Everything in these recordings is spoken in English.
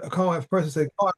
a kohen, if a person says, "Oh,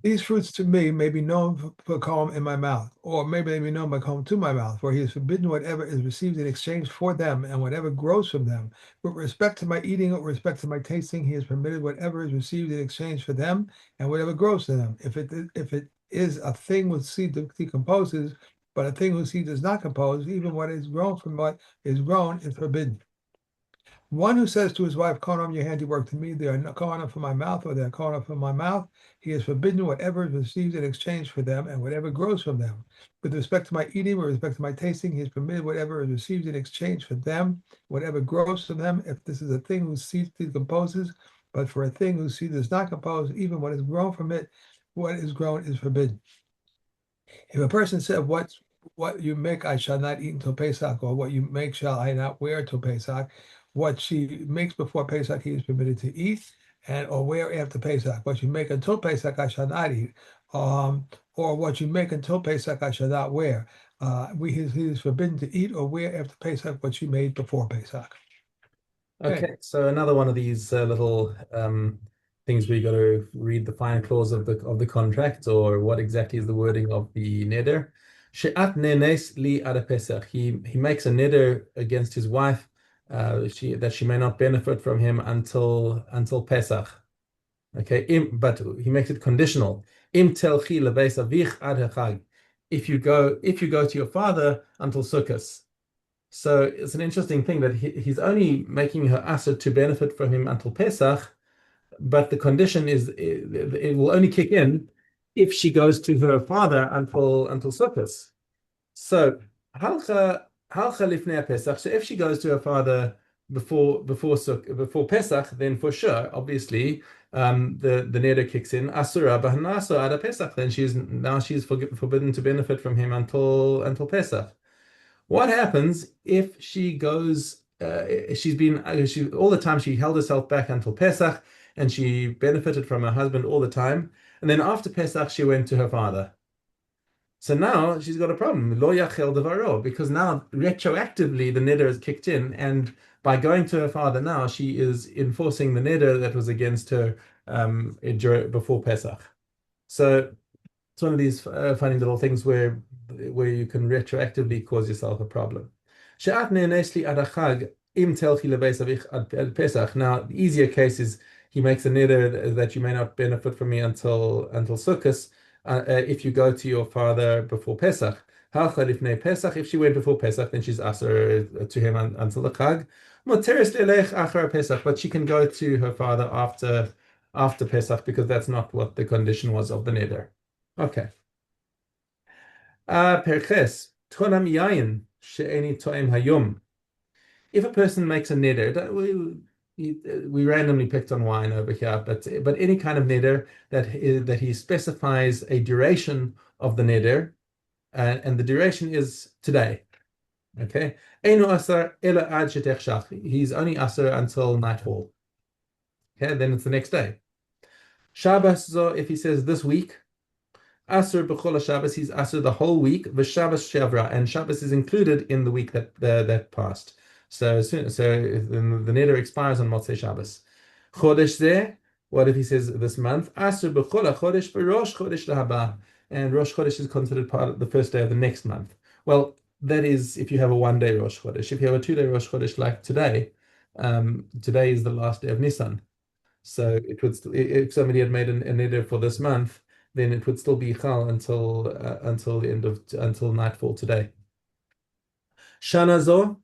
these fruits to me may be known for kohen in my mouth, or maybe they be known by kohen to my mouth, for he has forbidden whatever is received in exchange for them, and whatever grows from them. With respect to my eating, or with respect to my tasting, he has permitted whatever is received in exchange for them, and whatever grows to them. If it is a thing with seed that decomposes, but a thing whose seed does not compose, even what is grown from what is grown is forbidden. One who says to his wife, "Call on your handiwork to me, they are not calling from my mouth, or they are calling from my mouth," he has forbidden whatever is received in exchange for them, and whatever grows from them. With respect to my eating, with respect to my tasting, he has permitted whatever is received in exchange for them, whatever grows from them, if this is a thing whose seed decomposes, but for a thing whose seed does not compose, even what is grown from it, what is grown is forbidden. If a person said, what you make I shall not eat until Pesach, or what you make shall I not wear till Pesach, what she makes before Pesach he is permitted to eat, and or wear after Pesach. What you make until Pesach I shall not eat, or what you make until Pesach I shall not wear. He is forbidden to eat or wear after Pesach what she made before Pesach. Okay. Okay, so another one of these little things where you got to read the fine clause of the contract, or what exactly is the wording of the neder. She'at nenes li ad Pesach. He makes a neder against his wife, that she may not benefit from him until Pesach. Okay, but he makes it conditional. Im telchi lebeis avich ad hachag. If you go to your father until Sukkot. So it's an interesting thing that he's only making her asr to benefit from him until Pesach, but the condition is it will only kick in if she goes to her father until Sukkot. So halcha lifnei Pesach. So if she goes to her father before Pesach, then for sure, obviously, the neder kicks in. Asura b'hanaso ada Pesach. Then she's forbidden to benefit from him until Pesach. What happens if she goes? She all the time she held herself back until Pesach, and she benefited from her husband all the time. And then after Pesach, she went to her father. So now she's got a problem. Lo yachel devaro, because now retroactively the neder is kicked in, and by going to her father now, she is enforcing the neder that was against her before Pesach. So it's one of these funny little things where you can retroactively cause yourself a problem. She'at ne'nesli ad hachag im telchi lebeis avich ad Pesach. Now, the easier case is he makes a neder that you may not benefit from me until Sukkot, if you go to your father before Pesach. Halcha lifnei Pesach. If she went before Pesach, then she's aser to him until the Chag. Moteres le'elech achar Pesach, but she can go to her father after Pesach, because that's not what the condition was of the neder. Okay. Perches, tonam yayin she'eni to'em hayom. If a person makes a neder, we randomly picked on wine over here, but any kind of neder that he specifies a duration of the neder, and the duration is today. Okay. Einu asar ela ad shetech. He's only asar until nightfall. Okay, then it's the next day. Shabbos, so if he says this week, Asr b'chol Shabbos, he's Asr the whole week. V'Shabbos shavra, and Shabbos is included in the week that passed. So the neder expires on Motzei Shabbos. Chodesh zeh. What if he says this month? Asr b'chol Chodesh v'Rosh Chodesh lahaba, and Rosh Chodesh is considered part of the first day of the next month. Well, that is if you have a one-day Rosh Chodesh. If you have a two-day Rosh Chodesh like today, today is the last day of Nisan. So if somebody had made a neder for this month, then it would still be chal until the end of until nightfall today. Shana zo,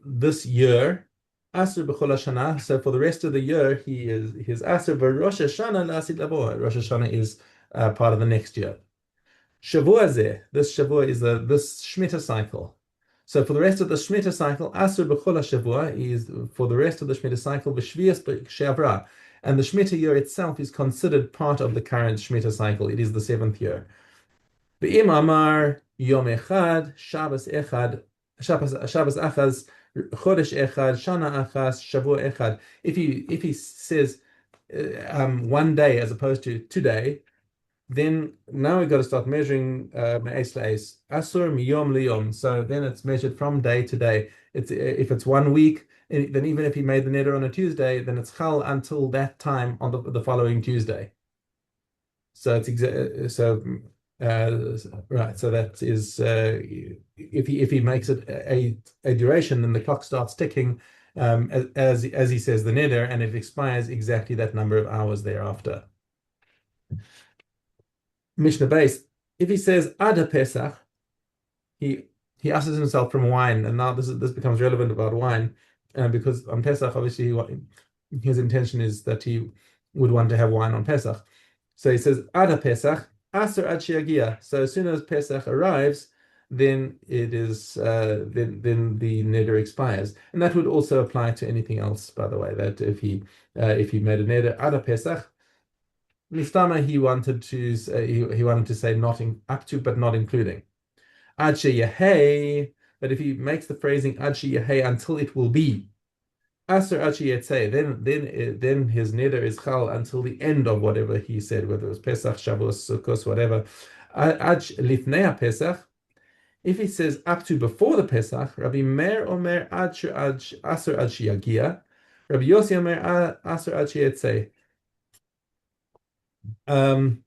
this year, Asr b'chol Shana. So for the rest of the year, he is Asr v'Rosh Hashanah la'asid labo. Rosh Hashanah is part of the next year. Shavua zeh. This Shavua is this Shemitah cycle. So for the rest of the Shemitah cycle, Asr b'chol Shavua is for the rest of the Shemitah cycle b'shvias b'shavra. And the Shemitah year itself is considered part of the current Shemitah cycle. It is the seventh year. Be'im amar yom echad, Shabbos echad, Shabbos achaz, chodesh echad, shana achaz, shavua echad. If he says one day as opposed to today, then now we've got to start measuring me'es la'es. Asur miyom liyom. So then it's measured from day to day. If it's 1 week, then even if he made the neder on a Tuesday, then it's chal until that time on the following Tuesday. So it's right. So that is if he makes it a duration, then the clock starts ticking as he says the neder, and it expires exactly that number of hours thereafter. Mishnah base. If he says Ada Pesach, he he asks himself from wine, and now this becomes relevant about wine, because on Pesach, obviously, his intention is that he would want to have wine on Pesach. So he says Ada Pesach, Aser Ad Sheyagia. So as soon as Pesach arrives, then it is then the neder expires, and that would also apply to anything else, by the way. That if he made a neder Ada Pesach, Mistama he wanted to say not up to but not including. Ad sheyehei, but if he makes the phrasing ad sheyehei until it will be, aser ad sheyetzei, then his neder is chal until the end of whatever he said, whether it was Pesach, Shavuos, Sukkos, whatever. Ad lifnei Pesach, if he says up to before the Pesach, Rabbi Meir omer aser ad sheyagia, Rabbi Yossi omer aser ad sheyetzei. Um,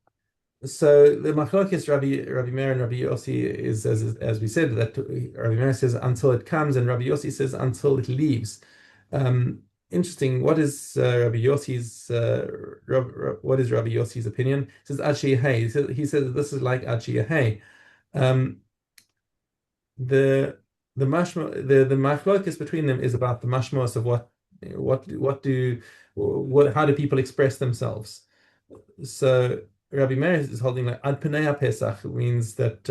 So the machlokes Rabbi Meir and Rabbi Yossi is as we said that Rabbi Meir says until it comes and Rabbi Yossi says until it leaves. Interesting. What is Rabbi Yossi's what is Rabbi Yossi's opinion? He says Ad Sheyehei. He says this is like Ad Sheyehei. Um, the the machlokes between them is about the mashmos of what how do people express themselves. So Rabbi Meir is holding like ad pnei Pesach means that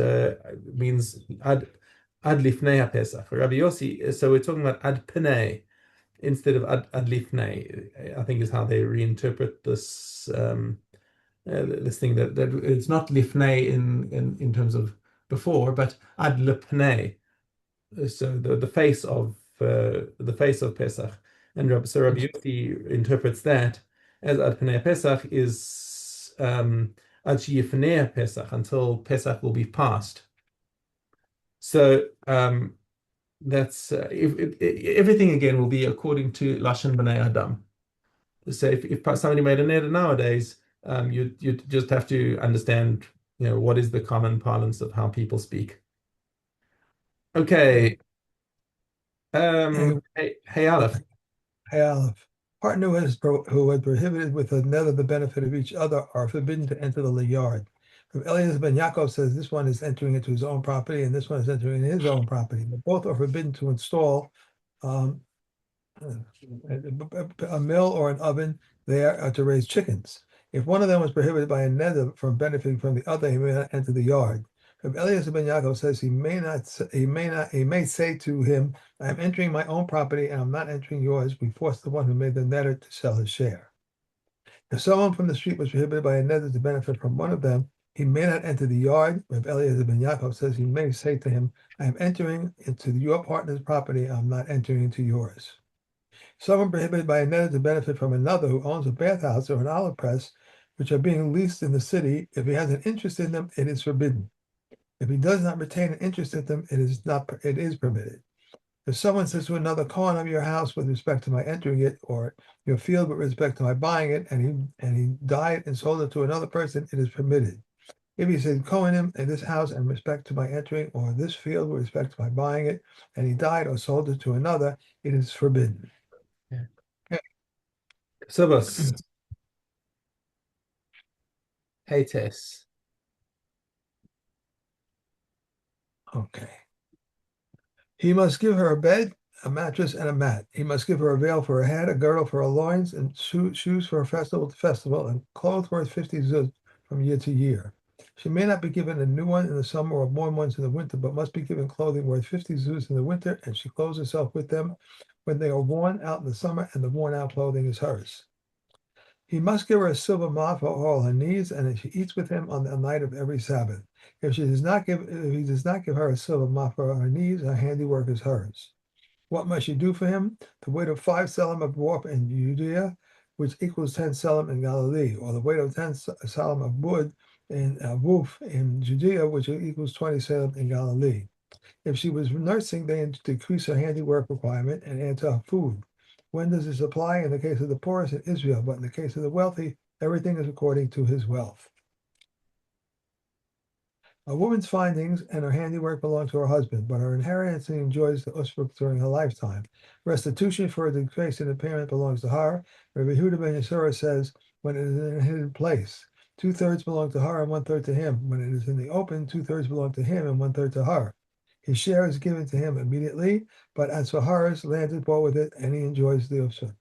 means ad lifnei Pesach. Rabbi Yossi, so we're talking about ad pnei instead of ad lifnei. I think is how they reinterpret this this thing that it's not lifnei in terms of before, but ad lipnei. So the face of Pesach, and so Rabbi Yossi interprets that as ad pnei Pesach is ad sheyifnei Pesach, until Pesach will be passed. So that's everything again will be according to Lashon B'nai Adam. So if somebody made a neder nowadays, you just have to understand, what is the common parlance of how people speak. Okay. Hey, Hey Aleph. hey, Aleph. Partner who had prohibited with another the benefit of each other are forbidden to enter the yard. From Elias ben Yaakov says this one is entering into his own property and this one is entering his own property. But both are forbidden to install um, a mill or an oven there to raise chickens. If one of them was prohibited by a neder from benefiting from the other, he may not enter the yard. If Elias ben Yaakov says he may say to him, I am entering my own property and I'm not entering yours. We force the one who made the neder to sell his share. If someone from the street was prohibited by a neder to benefit from one of them, he may not enter the yard. If Elias ben Yaakov says he may say to him, I am entering into your partner's property, I'm not entering into yours. Someone prohibited by a neder to benefit from another who owns a bathhouse or an olive press, which are being leased in the city, if he has an interest in them, it is forbidden. If he does not retain an interest in them, it is permitted. If someone says to another, Cohen of your house with respect to my entering it, or your field with respect to my buying it, and he died and sold it to another person, it is permitted. If he said, Cohen him in this house in respect to my entering, or this field with respect to my buying it, and he died or sold it to another, it is forbidden. Yeah. Sebas. Hey Tess. Okay. He must give her a bed, a mattress, and a mat. He must give her a veil for her head, a girdle for her loins, and shoes for her festival to festival, and clothes worth 50 zuz from year to year. She may not be given a new one in the summer or worn ones in the winter, but must be given clothing worth 50 zuz in the winter, and she clothes herself with them when they are worn out in the summer, and the worn out clothing is hers. He must give her a silver ma for all her needs, and she eats with him on the night of every Sabbath. If he does not give her a silver ma for her needs, her handiwork is hers. What must she do for him? The weight of 5 selim of warp in Judea, which equals 10 selim in Galilee, or the weight of 10 selim of wood in woof in Judea, which equals 20 selim in Galilee. If she was nursing, they decrease her handiwork requirement and add to her food. When does this apply? In the case of the poorest in Israel, but in the case of the wealthy, everything is according to his wealth. A woman's findings and her handiwork belong to her husband, but her inheritance enjoys the usfruk during her lifetime. Restitution for a decrease in the parent belongs to her. Rabbi Yehuda ben Yisura says, when it is in a hidden place, 2/3 belong to her and 1/3 to him. When it is in the open, 2/3 belong to him and 1/3 to her. His share is given to him immediately, but as for hers, land is bought with it, and he enjoys the usfruk.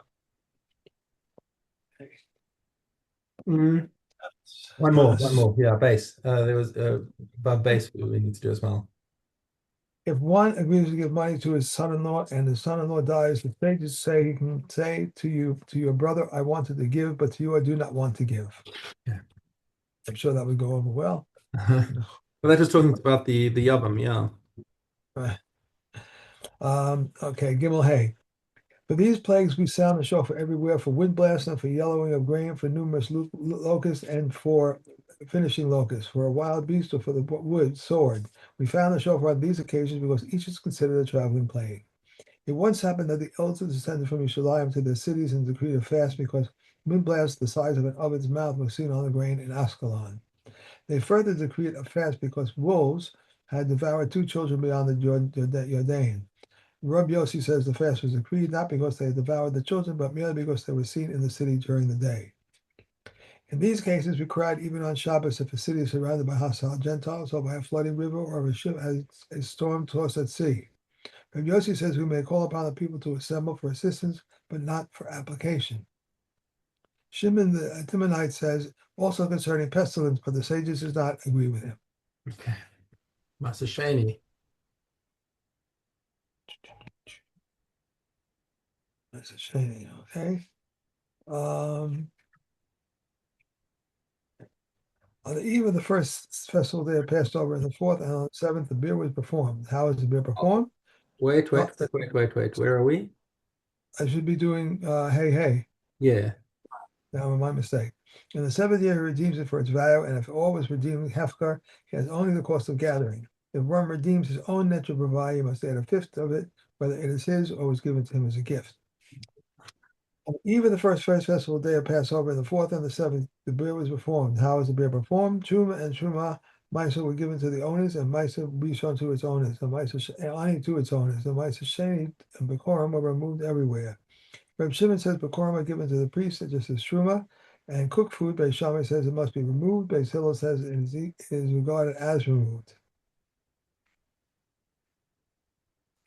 Mm. One more. Yeah, base. There was above base we need to do as well. If one agrees to give money to his son-in-law and his son-in-law dies, the sages say he can say to your brother, I wanted to give, but to you I do not want to give. Yeah. I'm sure that would go over well. Well, they're just talking about the Yavam, yeah. Okay, Gimel Hay. For these plagues we sound the shofar everywhere, for wind blasting, for yellowing of grain, for numerous locusts, and for finishing locusts, for a wild beast, or for the wood, sword. We found the shofar on these occasions because each is considered a traveling plague. It once happened that the elders descended from Yerushalayim to their cities and decreed a fast because wind blasts the size of an oven's mouth were seen on the grain in Ascalon. They further decreed a fast because wolves had devoured 2 children beyond the Jordan. Rabbi Yossi says the fast was decreed not because they had devoured the children, but merely because they were seen in the city during the day. In these cases, we cried even on Shabbos if a city is surrounded by hostile Gentiles, or by a flooding river, or if a ship has a storm tossed at sea. Rabbi Yossi says we may call upon the people to assemble for assistance, but not for application. Shimon the Timonite says also concerning pestilence, but the sages does not agree with him. Okay. Master Shani. That's a shame. Okay. On the eve of the first festival day of Passover, and the fourth and on the seventh, the beer was performed. How is the beer performed? Wait. Oh, Where are we? I should be doing hey, hey. Yeah. That was my mistake. In the seventh year, he redeems it for its value, and if all was redeemed Hefker, he has only the cost of gathering. If one redeems his own natural provide, he must add a fifth of it, whether it is his or was given to him as a gift. On the eve of the first festival day of Passover, and the fourth and the seventh, the beer was performed. How is the beer performed? Truma and Truma Maisa were given to the owners, and Maisa Rishon to its owners, and Maisa Ani to its owners, and Maisa Sheni and Bekorim were removed everywhere. Reb Shimon says Bekorim are given to the priest, just as Truma, and cooked food, Beis Shammai says it must be removed. Beis Hillel says it is regarded as removed.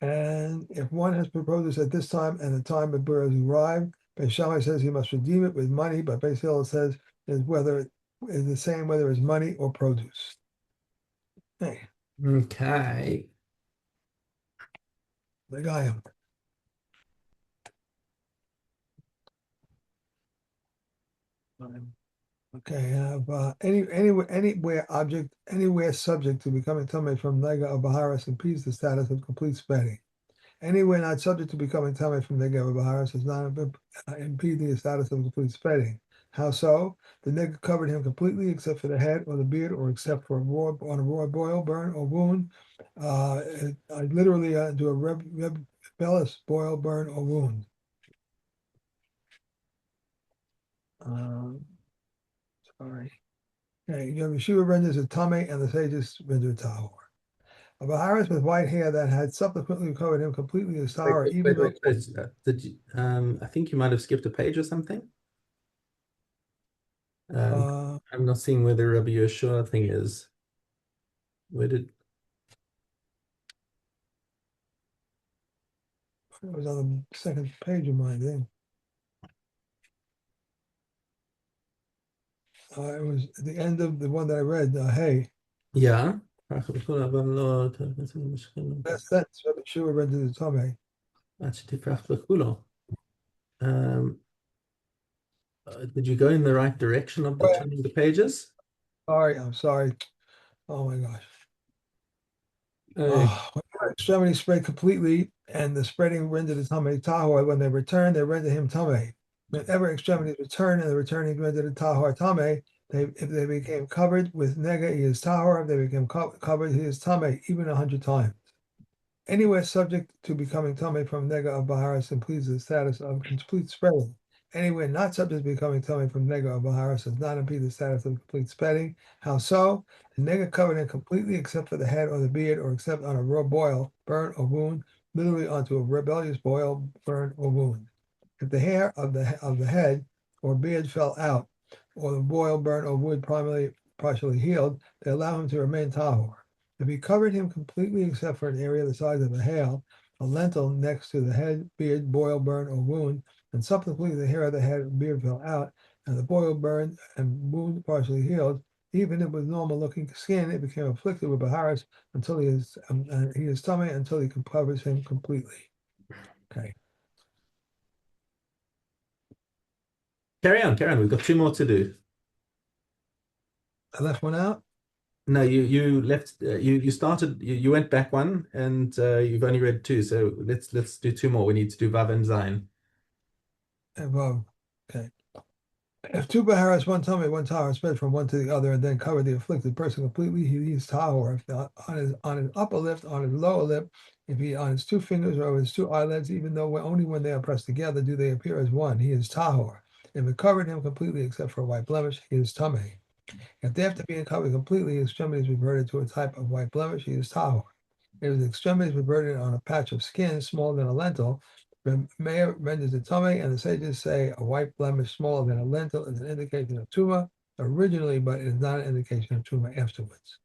And if one has produce at this time and the time of beer has arrived, Beis Shammai says he must redeem it with money, but Beis Hillel says is whether it is the same whether it's money or produce. Hey, Okay. the guy. Okay, have anywhere object anywhere subject to becoming tummy from nega or baharas impedes the status of complete spreading. Anywhere not subject to becoming tummy from nega or baharas does not impede the status of complete spreading. How so? The nigga covered him completely except for the head or the beard, or except for a raw boil, burn, or wound. Literally do a rebellious boil, burn, or wound. Sorry. Okay, Yeshua renders a tummy, and the sages render tahor. A Baharis with white hair that had subsequently covered him completely as tahor, even though. Did you, I think you might have skipped a page or something. I'm not seeing where the Rabbi Yeshua thing is. Where did? It was on the second page of mine then. It was at the end of the one that I read. Hey, Yeah. that's Rabbi Yeshua rendered the tummy. Um, did you go in the right direction of the turning the pages? Sorry, I'm sorry. Oh my gosh. Uh, When extremity spread completely, and the spreading rendered the tummy tahor. When they return, they render him tummy. Whenever extremities return and the returning rendered the tahor tummy, if they became covered with nega, he is tahor. If they became covered, he is tummy, even 100 times. Anywhere subject to becoming tummy from nega of Baharis impedes the status of complete spreading. Anywhere not subject to becoming tummy from nega of Baharis does not impede the status of complete spreading. How so? The nega covered in completely except for the head or the beard, or except on a raw boil, burn, or wound, literally onto a rebellious boil, burn, or wound. If the hair of the head or beard fell out, or the boil, burn, or wound partially healed, they allow him to remain tahor. If he covered him completely except for an area the size of a hail, a lentil next to the head, beard, boil, burn, or wound, and subsequently the hair of the head and beard fell out, and the boil, burn, and wound partially healed, even if with normal-looking skin, it became afflicted with Baharis until he is tummy until he covers him completely. Okay. Carry on, carry on. We've got two more to do. I left one out. No, you left. You started. You went back one, and you've only read two. So let's do two more. We need to do Vav and Zayin. Okay. If two Baharas, one tummy, one tower, spread from one to the other, and then cover the afflicted person completely, he leaves tower. If not, on his upper lip, on his lower lip, if he on his two fingers or his two eyelids, even though only when they are pressed together do they appear as one, he is tahor. If it covered him completely except for a white blemish, he is tummy. If after being covered completely, his extremities reverted to a type of white blemish, he is tahor. If his extremities reverted on a patch of skin smaller than a lentil, Meir renders it tummy, and the sages say a white blemish smaller than a lentil is an indication of tumah originally, but it is not an indication of tumah afterwards.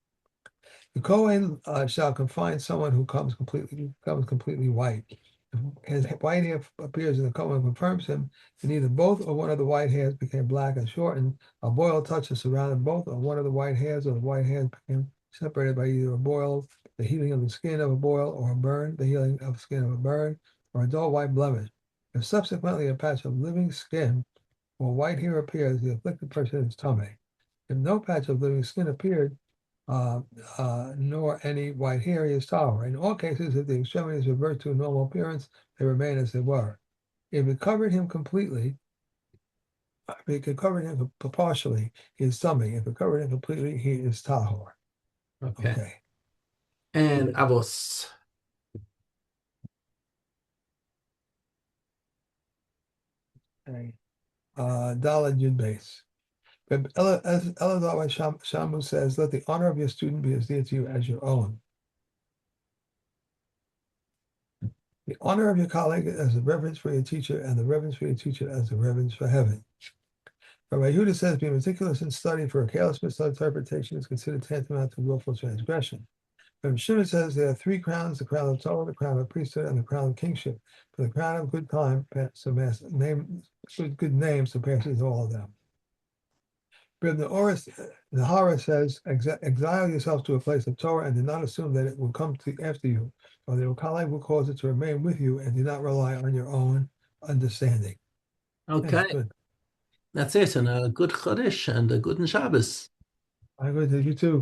The Kohen shall confine someone who becomes completely white. If his white hair appears in the Kohen confirms him, and either both or one of the white hairs became black and shortened, a boil touches surrounded both, or one of the white hairs or the white hairs became separated by either a boil, the healing of the skin of a boil, or a burn, the healing of the skin of a burn, or a dull white blemish. If subsequently a patch of living skin or white hair appears, the afflicted person is tummy. If no patch of living skin appeared, nor any white hair, he is tahor. In all cases, if the extremities revert to normal appearance, they remain as they were. If it covered him completely, if it could cover him partially, he is tummy. If it covered him completely, he is tahor. Okay. Okay. And Avos. Okay. Daled Yud Base. But as Elazar Shamu says, let the honor of your student be as dear to you as your own. The honor of your colleague as the reverence for your teacher, and the reverence for your teacher as the reverence for heaven. Rabbi Yehuda says, being meticulous in study for a careless misinterpretation is considered tantamount to willful transgression. Rabbi Mishna says there are three crowns: the crown of Torah, the crown of priesthood, and the crown of kingship. For the crown of good name surpasses all of them. Rabbi Nahara says, exile yourself to a place of Torah and do not assume that it will come after you, or the Kalai will cause it to remain with you, and do not rely on your own understanding. Okay, That's good. that's it. And a good Chodesh and a good Shabbos. I agree with you too.